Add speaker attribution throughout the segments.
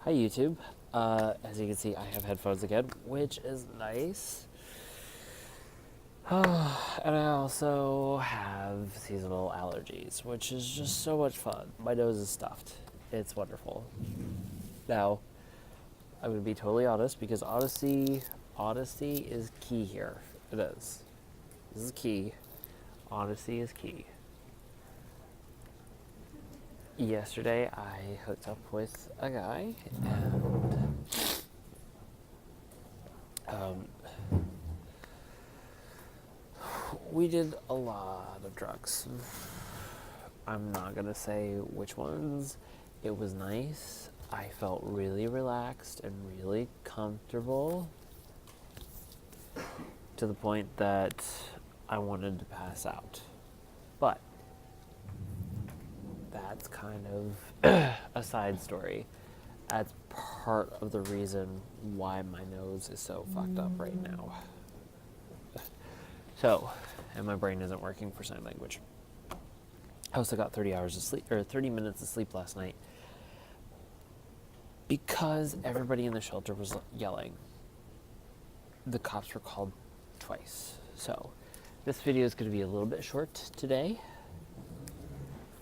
Speaker 1: Hi YouTube. As you can see, I have headphones again, which is nice. And I also have seasonal allergies, which is just so much fun. My nose is stuffed. It's wonderful. Now, I'm going to be totally honest because honesty is key here. It is. This is key. Honesty is key. Yesterday, I hooked up with a guy, and we did a lot of drugs. I'm not gonna say which ones. It was nice. I felt really relaxed and really comfortable to the point that I wanted to pass out. But that's kind of a side story. That's part of the reason why my nose is so fucked up right now. So, and my brain isn't working for sign language. I also got 30 hours of sleep, or 30 minutes of sleep last night because everybody in the shelter was yelling. The cops were called twice. So, this video is going to be a little bit short today.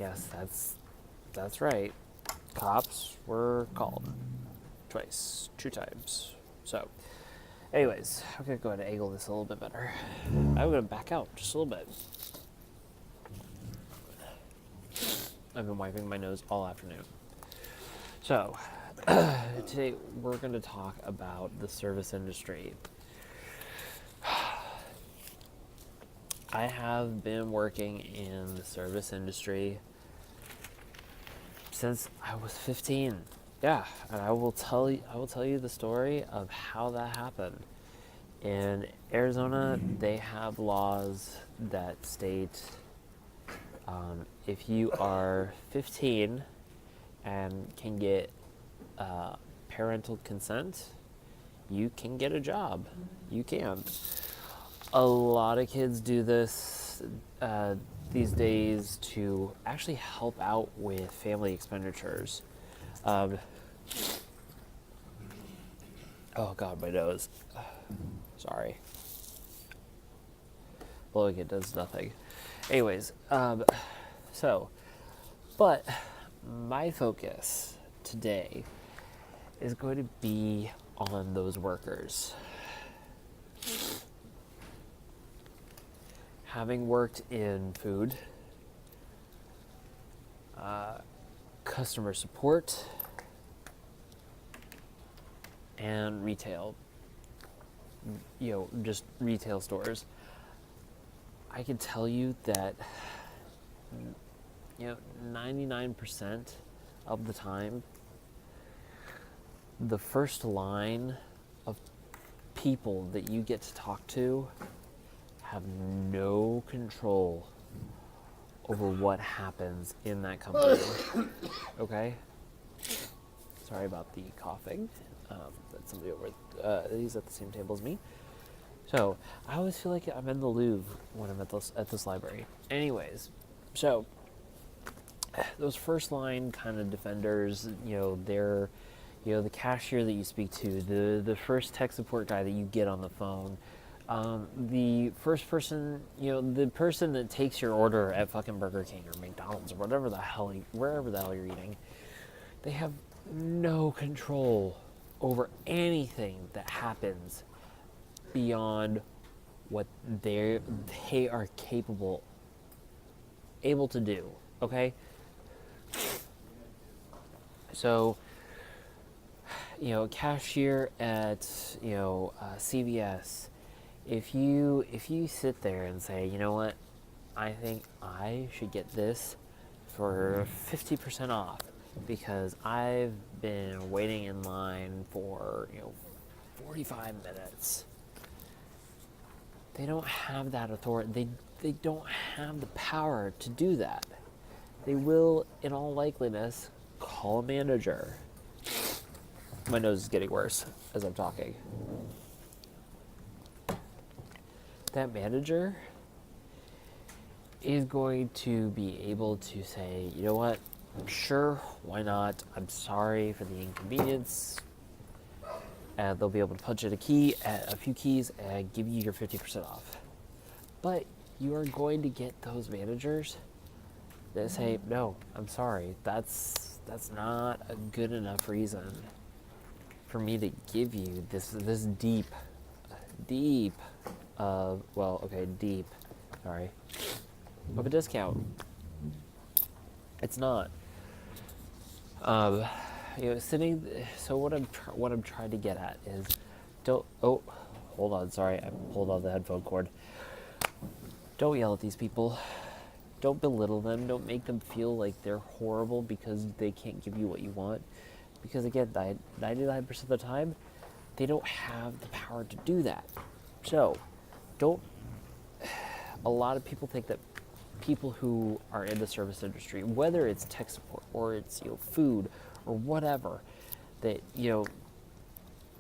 Speaker 1: Yes, that's right. Cops were called twice, 2 times. So, anyways, I'm going to go ahead and angle this a little bit better. I'm going to back out just a little bit. I've been wiping my nose all afternoon. So, today we're going to talk about the service industry. I have been working in the service industry since I was 15. Yeah, and I will tell you the story of how that happened. In Arizona, they have laws that state if you are 15 and can get parental consent, you can get a job. You can. A lot of kids do this these days to actually help out with family expenditures. Oh God, my nose. Sorry. Blowing it does nothing. Anyways, but my focus today is going to be on those workers. Having worked in food, customer support, and retail, just retail stores, I can tell you that 99% of the time, the first line of people that you get to talk to have no control over what happens in that company. Okay? Sorry about the coughing. That's somebody over. He's at the same table as me. So I always feel like I'm in the Louvre when I'm at this library. Anyways, so those first line kind of defenders, they're, the cashier that you speak to, the first tech support guy that you get on the phone, the first person, the person that takes your order at fucking Burger King or McDonald's or wherever the hell you're eating, they have no control over anything that happens beyond what they are able to do. Okay. So, cashier at CVS, if you sit there and say, you know what, I think I should get this for 50% off because I've been waiting in line for 45 minutes. They don't have that authority. They don't have the power to do that. They will, in all likeliness, call a manager. My nose is getting worse as I'm talking. That manager is going to be able to say, you know what, Sure, why not? I'm sorry for the inconvenience. And they'll be able to punch in a few keys, and give you your 50% off. But you are going to get those managers that say, no, I'm sorry, that's not a good enough reason for me to give you this deep, deep, deep, sorry, of a discount. It's not. So what I'm trying to get at is, don't. Oh, hold on. Sorry, I pulled out the headphone cord. Don't yell at these people. Don't belittle them. Don't make them feel like they're horrible because they can't give you what you want. Because again, 99% of the time, they don't have the power to do that. So, don't. A lot of people think that people who are in the service industry, whether it's tech support or it's food or whatever, that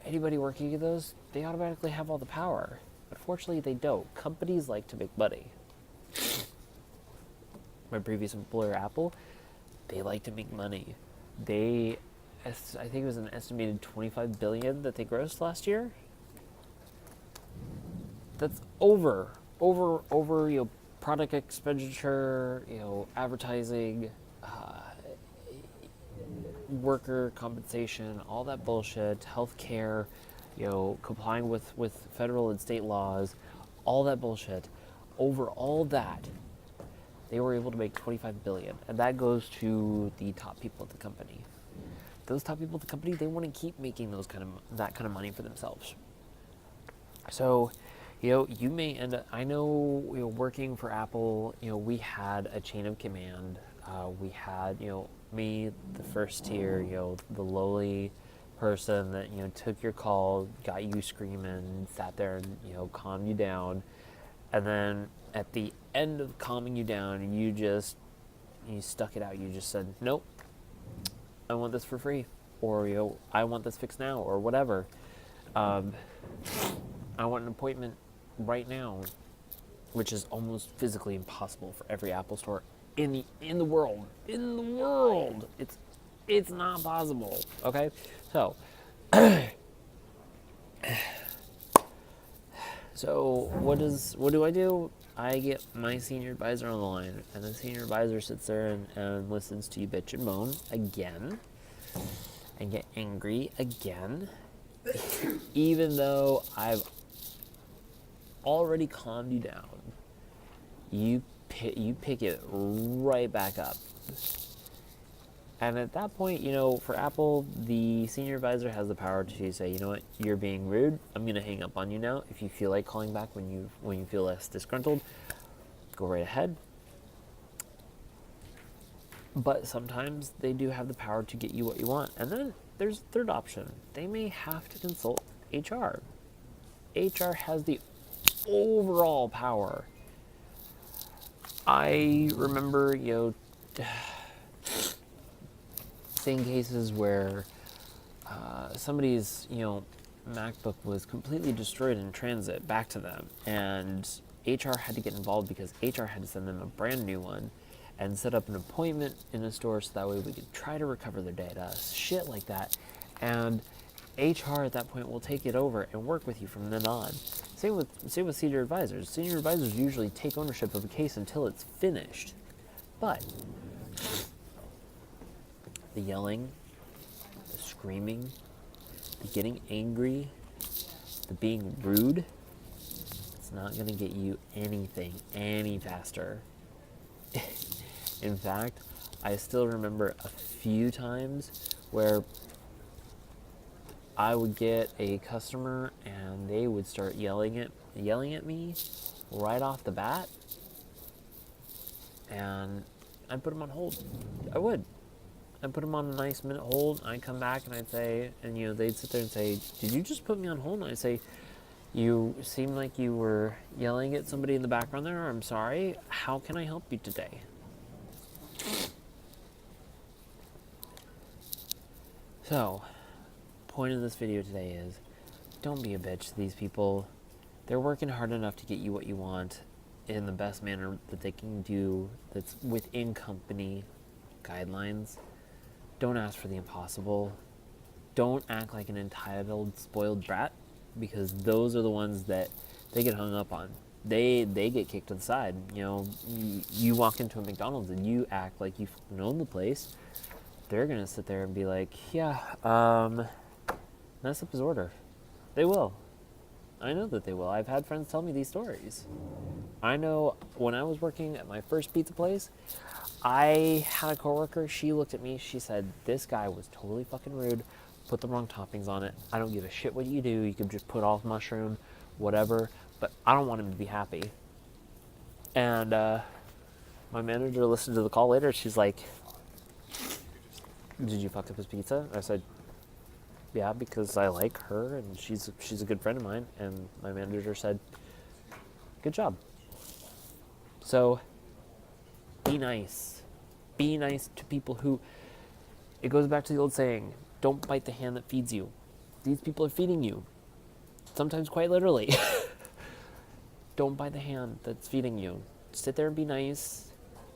Speaker 1: anybody working in those, they automatically have all the power. Unfortunately, they don't. Companies like to make money. My previous employer, Apple, they like to make money. I think it was an estimated $25 billion that they grossed last year. That's over product expenditure, advertising, worker compensation, all that bullshit, healthcare, complying with federal and state laws, all that bullshit. Over all that, they were able to make $25 billion, and that goes to the top people at the company. Those top people at the company, they want to keep making that kind of money for themselves. So, you may end up. I know, working for Apple, we had a chain of command. We had, me, the first tier, the lowly person that took your call, got you screaming, sat there and calmed you down, and then at the end of calming you down, you stuck it out. You just said, nope, I want this for free, or I want this fixed now, or whatever. I want an appointment right now, which is almost physically impossible for every Apple store in the world. It's not possible. Okay, so what do I do? I get my senior advisor on the line, and the senior advisor sits there and listens to you bitch and moan again, and get angry again, even though I've already calmed you down. You pick it right back up. And at that point, for Apple, the senior advisor has the power to say, you know what, you're being rude. I'm going to hang up on you now. If you feel like calling back when you feel less disgruntled, go right ahead. But sometimes they do have the power to get you what you want. And then there's a third option. They may have to consult HR. HR has the overall power. I remember, seeing cases where somebody's, MacBook was completely destroyed in transit back to them, and HR had to get involved because HR had to send them a brand new one and set up an appointment in a store so that way we could try to recover their data, shit like that. And HR at that point will take it over and work with you from then on. Same with senior advisors. Senior advisors usually take ownership of a case until it's finished. But the yelling, the screaming, the getting angry, the being rude, it's not going to get you anything any faster. In fact, I still remember a few times where I would get a customer and they would start yelling at me right off the bat, and I'd put them on hold. I'd put them on a nice minute hold. I'd come back and I'd say, and they'd sit there and say, "Did you just put me on hold?" And I'd say, "You seem like you were yelling at somebody in the background there. I'm sorry. How can I help you today?" So, point of this video today is, don't be a bitch to these people. They're working hard enough to get you what you want in the best manner that they can do, that's within company guidelines. Don't ask for the impossible. Don't act like an entitled, spoiled brat, because those are the ones that they get hung up on. They get kicked to the side. You know, you walk into a McDonald's and you act like you own the place. They're gonna sit there and be like, yeah, mess up his order. They will. I know that they will. I've had friends tell me these stories. I know when I was working at my first pizza place, I had a coworker, she looked at me, she said, this guy was totally fucking rude, put the wrong toppings on it. I don't give a shit what you do. You can just put off mushroom, whatever, but I don't want him to be happy. And my manager listened to the call later. She's like, did you fuck up his pizza? I said, yeah, because I like her and she's a good friend of mine. And my manager said, good job. So be nice. Be nice to people who, it goes back to the old saying, don't bite the hand that feeds you. These people are feeding you. Sometimes quite literally. Don't bite the hand that's feeding you. Sit there and be nice.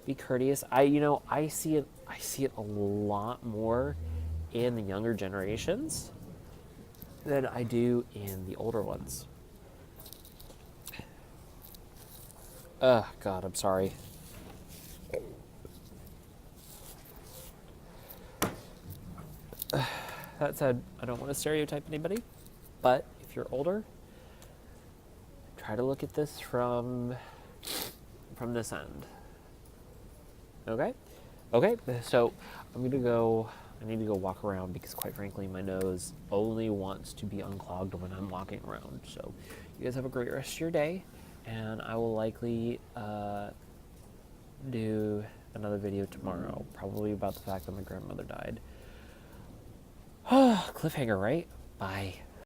Speaker 1: Be courteous. I see it a lot more in the younger generations than I do in the older ones. God, I'm sorry. That said, I don't want to stereotype anybody, but if you're older, try to look at this from this end. Okay? Okay, so I need to go walk around because quite frankly my nose only wants to be unclogged when I'm walking around. So you guys have a great rest of your day, and I will likely do another video tomorrow, probably about the fact that my grandmother died. Cliffhanger, right? Bye.